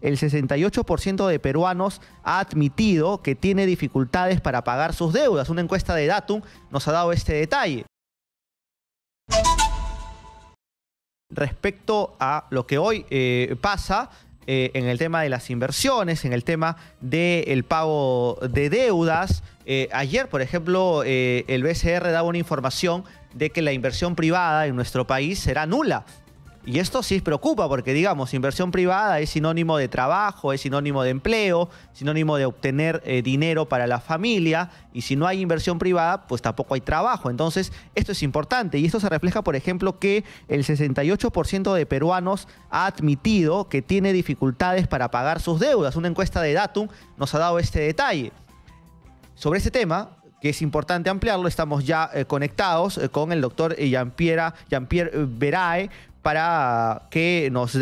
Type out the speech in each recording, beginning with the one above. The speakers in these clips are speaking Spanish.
el 68% de peruanos ha admitido que tiene dificultades para pagar sus deudas. Una encuesta de Datum nos ha dado este detalle. Respecto a lo que hoy pasa en el tema de las inversiones, en el tema del pago de deudas. Ayer, por ejemplo, el BCR daba una información de que la inversión privada en nuestro país será nula. Y esto sí preocupa porque, digamos, inversión privada es sinónimo de trabajo, es sinónimo de empleo, sinónimo de obtener dinero para la familia. Y si no hay inversión privada, pues tampoco hay trabajo. Entonces, esto es importante. Y esto se refleja, por ejemplo, que el 68% de peruanos ha admitido que tiene dificultades para pagar sus deudas. Una encuesta de Datum nos ha dado este detalle. Sobre este tema, que es importante ampliarlo, estamos ya conectados con el doctor Jean-Pierre Berae, para que nos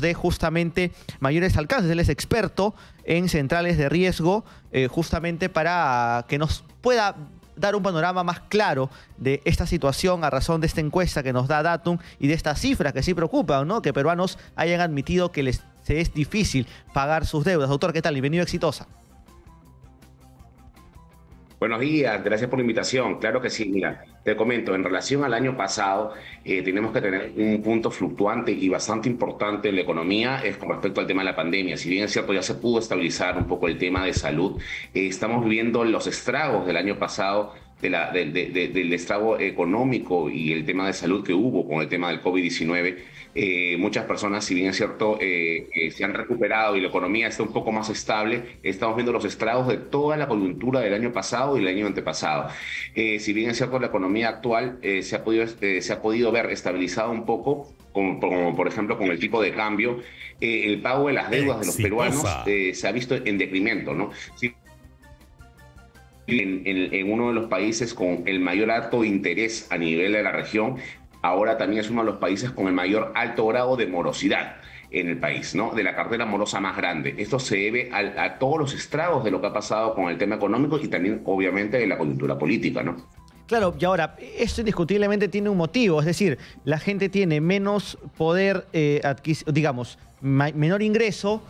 dé justamente mayores alcances. Él es experto en centrales de riesgo, justamente para que nos pueda dar un panorama más claro de esta situación a razón de esta encuesta que nos da Datum y de estas cifras que sí preocupan, ¿no? Que peruanos hayan admitido que les es difícil pagar sus deudas. Doctor, ¿qué tal? Bienvenido a Exitosa. Buenos días, gracias por la invitación. Claro que sí, mira, te comento, en relación al año pasado, tenemos que tener un punto fluctuante y bastante importante en la economía es con respecto al tema de la pandemia. Si bien es cierto, ya se pudo estabilizar un poco el tema de salud, estamos viviendo los estragos del año pasado, del estrago económico y el tema de salud que hubo con el tema del COVID-19. Muchas personas, si bien es cierto, se han recuperado y la economía está un poco más estable, estamos viendo los estragos de toda la coyuntura del año pasado y el año antepasado. Si bien es cierto, la economía actual se ha podido ver estabilizada un poco, como por ejemplo con el tipo de cambio, el pago de las deudas de los peruanos se ha visto en decremento, ¿no? Sí. En uno de los países con el mayor alto interés a nivel de la región, ahora también es uno de los países con el mayor alto grado de morosidad en el país, ¿no? De la cartera morosa más grande. Esto se debe a todos los estragos de lo que ha pasado con el tema económico y también, obviamente, de la coyuntura política, ¿no? Claro, y ahora, esto indiscutiblemente tiene un motivo, es decir, la gente tiene menos poder digamos, menor ingreso,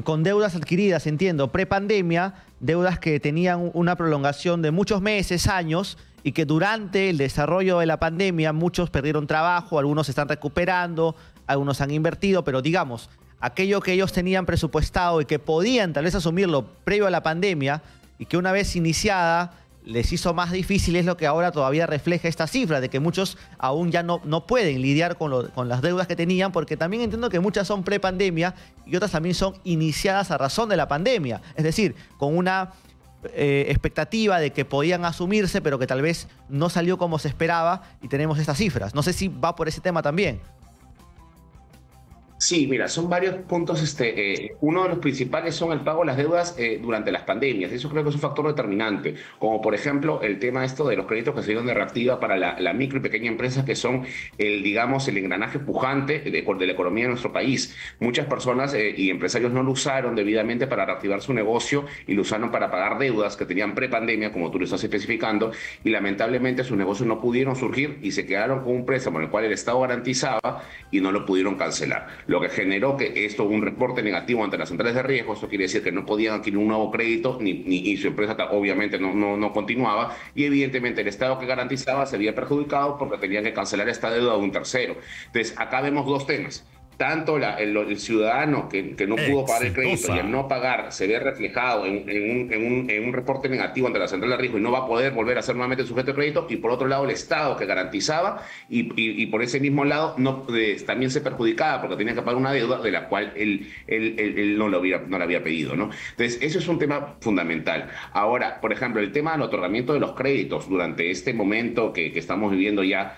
con deudas adquiridas, entiendo, prepandemia, deudas que tenían una prolongación de muchos meses, años, y que durante el desarrollo de la pandemia muchos perdieron trabajo, algunos se están recuperando, algunos han invertido, pero digamos, aquello que ellos tenían presupuestado y que podían tal vez asumirlo previo a la pandemia y que una vez iniciada les hizo más difícil, es lo que ahora todavía refleja esta cifra, de que muchos aún ya no pueden lidiar con las deudas que tenían, porque también entiendo que muchas son prepandemia y otras también son iniciadas a razón de la pandemia, es decir, con una expectativa de que podían asumirse, pero que tal vez no salió como se esperaba y tenemos estas cifras. No sé si va por ese tema también. Sí, mira, son varios puntos. Uno de los principales son el pago de las deudas durante las pandemias. Eso creo que es un factor determinante, como por ejemplo el tema de los créditos que se dieron de reactiva para la micro y pequeña empresa, que son digamos, el engranaje pujante de la economía de nuestro país. Muchas personas y empresarios no lo usaron debidamente para reactivar su negocio y lo usaron para pagar deudas que tenían prepandemia, como tú lo estás especificando, y lamentablemente sus negocios no pudieron surgir y se quedaron con un préstamo en el cual el Estado garantizaba y no lo pudieron cancelar. Lo que generó que esto, un reporte negativo ante las centrales de riesgo. Esto quiere decir que no podían adquirir un nuevo crédito y su empresa obviamente no continuaba, y evidentemente el Estado que garantizaba se había perjudicado porque tenían que cancelar esta deuda de un tercero. Entonces acá vemos dos temas. Tanto el ciudadano que no pudo pagar el crédito y al no pagar se ve reflejado en un reporte negativo ante la central de riesgo y no va a poder volver a ser nuevamente sujeto de crédito, y por otro lado el Estado que garantizaba y por ese mismo lado también se perjudicaba porque tenía que pagar una deuda de la cual él no la había pedido, ¿no? Entonces eso es un tema fundamental. Ahora, por ejemplo, el tema del otorgamiento de los créditos durante este momento que estamos viviendo ya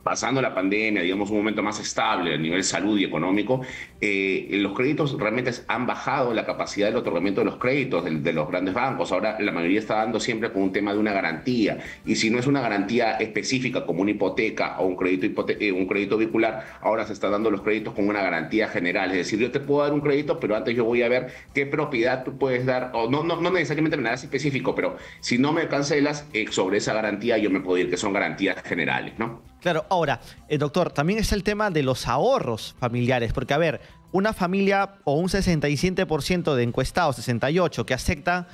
pasando la pandemia, digamos, un momento más estable a nivel salud y económico, los créditos realmente han bajado la capacidad del otorgamiento de los créditos de los grandes bancos. Ahora la mayoría está dando siempre con un tema de una garantía, y si no es una garantía específica como una hipoteca o un crédito vehicular, ahora se están dando los créditos con una garantía general. Es decir, yo te puedo dar un crédito, pero antes yo voy a ver qué propiedad tú puedes dar, o no necesariamente me das específico, pero si no me cancelas, sobre esa garantía yo me puedo ir, que son garantías generales, ¿no? Claro, ahora, doctor, también es el tema de los ahorros familiares, porque a ver, una familia o un 67% de encuestados, 68%, que aceptan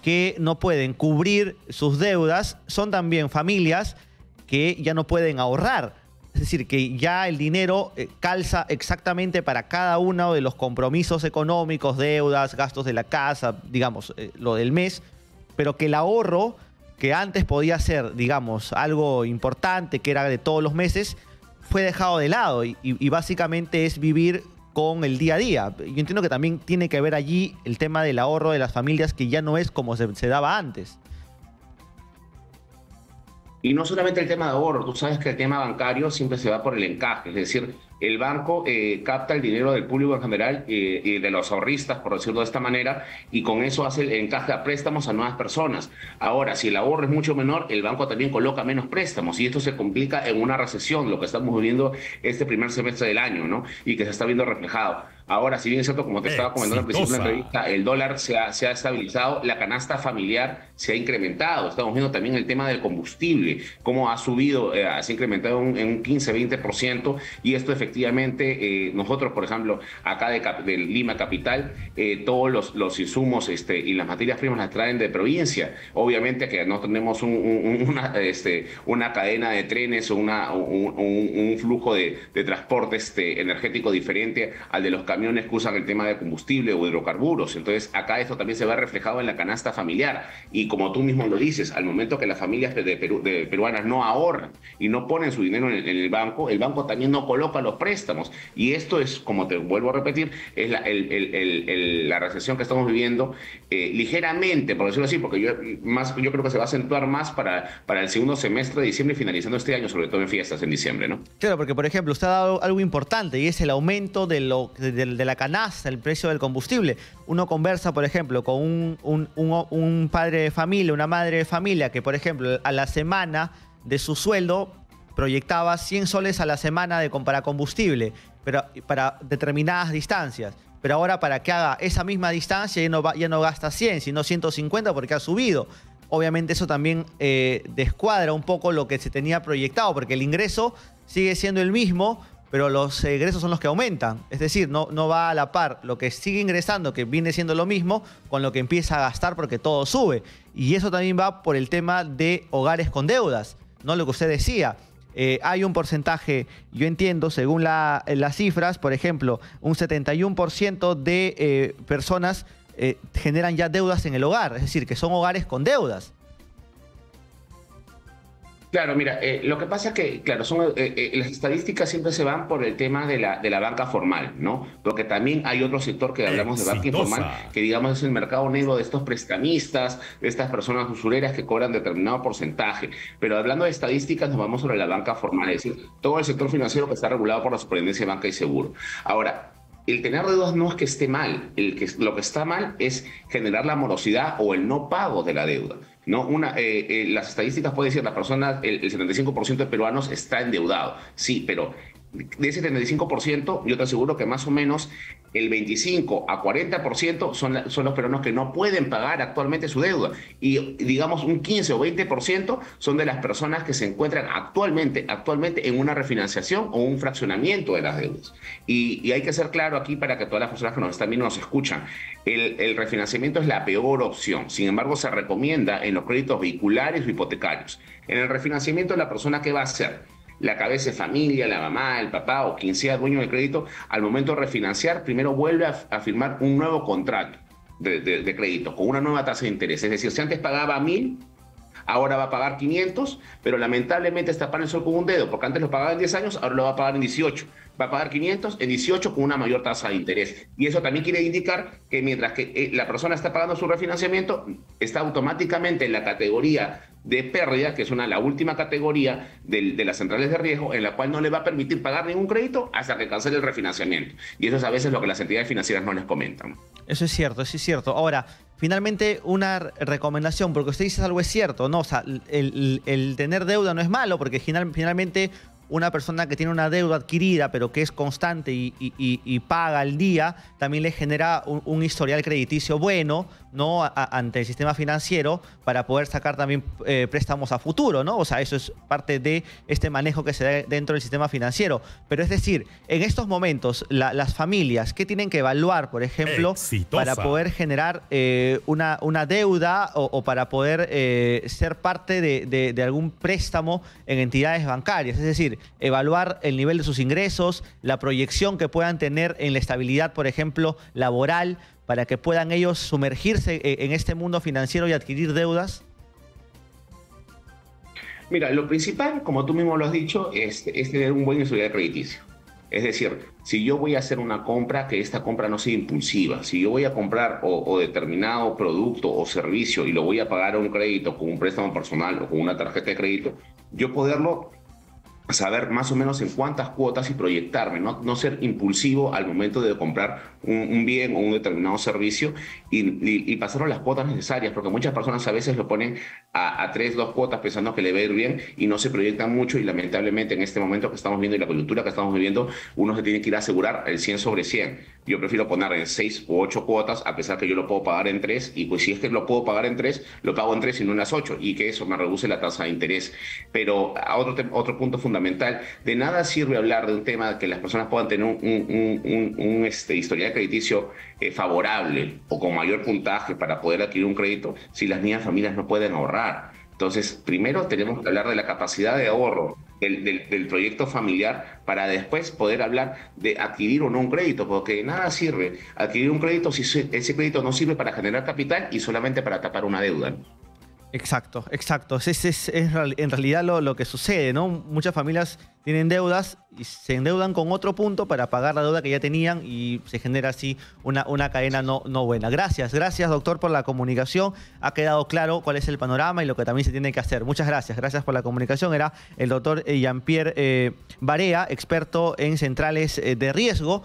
que no pueden cubrir sus deudas, son también familias que ya no pueden ahorrar. Es decir, que ya el dinero calza exactamente para cada uno de los compromisos económicos, deudas, gastos de la casa, digamos, lo del mes, pero que el ahorro, que antes podía ser, digamos, algo importante, que era de todos los meses, fue dejado de lado y básicamente es vivir con el día a día. Yo entiendo que también tiene que ver allí el tema del ahorro de las familias, que ya no es como se daba antes. Y no solamente el tema de ahorro, tú sabes que el tema bancario siempre se va por el encaje, es decir, el banco capta el dinero del público en general y de los ahorristas, por decirlo de esta manera, y con eso hace el encaje a préstamos a nuevas personas. Ahora, si el ahorro es mucho menor, el banco también coloca menos préstamos y esto se complica en una recesión, lo que estamos viviendo este primer semestre del año, ¿no? Y que se está viendo reflejado. Ahora, si bien es cierto, como te estaba comentando al principio de la entrevista, el dólar se ha estabilizado, la canasta familiar se ha incrementado. Estamos viendo también el tema del combustible, cómo ha subido, se ha incrementado en un 15-20%, y esto efectivamente, nosotros, por ejemplo, acá de Lima Capital, todos los insumos y las materias primas las traen de provincia. Obviamente que no tenemos una cadena de trenes o un flujo de transporte energético diferente al de los camiones que usan el tema de combustible o hidrocarburos. Entonces, acá esto también se ve reflejado en la canasta familiar. Y como tú mismo lo dices, al momento que las familias de peruanas no ahorran y no ponen su dinero en el banco también no coloca los préstamos. Y esto es, como te vuelvo a repetir, es la recesión que estamos viviendo ligeramente, por decirlo así, porque yo creo que se va a acentuar más para el segundo semestre de diciembre y finalizando este año, sobre todo en fiestas en diciembre, ¿no? Claro, porque, por ejemplo, usted ha dado algo importante y es el aumento de la canasta, el precio del combustible. Uno conversa, por ejemplo, con un padre de familia, una madre de familia que, por ejemplo, a la semana de su sueldo proyectaba 100 soles a la semana para combustible, pero para determinadas distancias. Pero ahora, para que haga esa misma distancia ya no gasta 100, sino 150 porque ha subido. Obviamente eso también descuadra un poco lo que se tenía proyectado, porque el ingreso sigue siendo el mismo, pero los egresos son los que aumentan. Es decir, no va a la par lo que sigue ingresando, que viene siendo lo mismo, con lo que empieza a gastar porque todo sube. Y eso también va por el tema de hogares con deudas, ¿no? Lo que usted decía. Hay un porcentaje, yo entiendo, según las cifras, por ejemplo, un 71% de personas generan ya deudas en el hogar, es decir, que son hogares con deudas. Claro, mira, lo que pasa es que, claro, las estadísticas siempre se van por el tema de la banca formal, ¿no? Porque también hay otro sector que hablamos de banca informal, que digamos es el mercado negro de estos prestamistas, de estas personas usureras que cobran determinado porcentaje. Pero hablando de estadísticas, nos vamos sobre la banca formal, es decir, todo el sector financiero que está regulado por la Superintendencia de Banca y Seguro. Ahora, el tener deudas no es que esté mal, lo que está mal es generar la morosidad o el no pago de la deuda, ¿no? Las estadísticas pueden decir, la persona, el 75% de peruanos está endeudado, sí, pero de ese 75%, yo te aseguro que más o menos el 25 a 40% son los peruanos que no pueden pagar actualmente su deuda. Y digamos un 15 o 20% son de las personas que se encuentran actualmente en una refinanciación o un fraccionamiento de las deudas. Y hay que ser claro aquí para que todas las personas que nos están viendo nos escuchan. El refinanciamiento es la peor opción. Sin embargo, se recomienda en los créditos vehiculares o hipotecarios. En el refinanciamiento, la persona que va a hacer la cabeza de familia, la mamá, el papá o quien sea dueño del crédito, al momento de refinanciar, primero vuelve a firmar un nuevo contrato de crédito con una nueva tasa de interés. Es decir, si antes pagaba 1.000, ahora va a pagar 500, pero lamentablemente está para el sol con un dedo, porque antes lo pagaba en 10 años, ahora lo va a pagar en 18. Va a pagar 500 en 18 con una mayor tasa de interés. Y eso también quiere indicar que mientras que la persona está pagando su refinanciamiento, está automáticamente en la categoría de pérdida, que es la última categoría de las centrales de riesgo, en la cual no le va a permitir pagar ningún crédito hasta que cancele el refinanciamiento. Y eso es a veces lo que las entidades financieras no les comentan. Eso es cierto, eso es cierto. Ahora, finalmente, una recomendación, porque usted dice algo es cierto, ¿no? O sea, el tener deuda no es malo, porque finalmente una persona que tiene una deuda adquirida, pero que es constante y paga al día, también le genera un historial crediticio bueno, ¿no? Ante el sistema financiero para poder sacar también préstamos a futuro, ¿no? O sea, eso es parte de este manejo que se da dentro del sistema financiero. Pero es decir, en estos momentos, las familias, ¿qué tienen que evaluar, por ejemplo, para poder generar una deuda o para poder ser parte de algún préstamo en entidades bancarias? Es decir, evaluar el nivel de sus ingresos, la proyección que puedan tener en la estabilidad, por ejemplo, laboral, para que puedan ellos sumergirse en este mundo financiero y adquirir deudas? Mira, lo principal, como tú mismo lo has dicho, es tener un buen historial crediticio. Es decir, si yo voy a hacer una compra, que esta compra no sea impulsiva. Si yo voy a comprar o determinado producto o servicio y lo voy a pagar a un crédito con un préstamo personal o con una tarjeta de crédito, yo poderlo saber más o menos en cuántas cuotas y proyectarme, no ser impulsivo al momento de comprar un bien o un determinado servicio y pasarlo las cuotas necesarias, porque muchas personas a veces lo ponen a 2 cuotas pensando que le va a ir bien y no se proyectan mucho, y lamentablemente en este momento que estamos viendo y la coyuntura que estamos viviendo, uno se tiene que ir a asegurar el 100 sobre 100. Yo prefiero poner en 6 u 8 cuotas, a pesar que yo lo puedo pagar en 3, y pues si es que lo puedo pagar en 3, lo pago en 3 y no en las 8, y que eso me reduce la tasa de interés. Pero otro punto fundamental, de nada sirve hablar de un tema que las personas puedan tener un historial crediticio favorable o con mayor puntaje para poder adquirir un crédito si las mismas familias no pueden ahorrar. Entonces, primero tenemos que hablar de la capacidad de ahorro del proyecto familiar para después poder hablar de adquirir o no un crédito, porque de nada sirve adquirir un crédito si ese crédito no sirve para generar capital y solamente para tapar una deuda, ¿no? Exacto, exacto. Es en realidad lo que sucede, ¿no? Muchas familias tienen deudas y se endeudan con otro punto para pagar la deuda que ya tenían y se genera así una cadena no buena. Gracias, doctor, por la comunicación. Ha quedado claro cuál es el panorama y lo que también se tiene que hacer. Muchas gracias por la comunicación. Era el doctor Jean-Pierre Barea, experto en centrales de riesgo.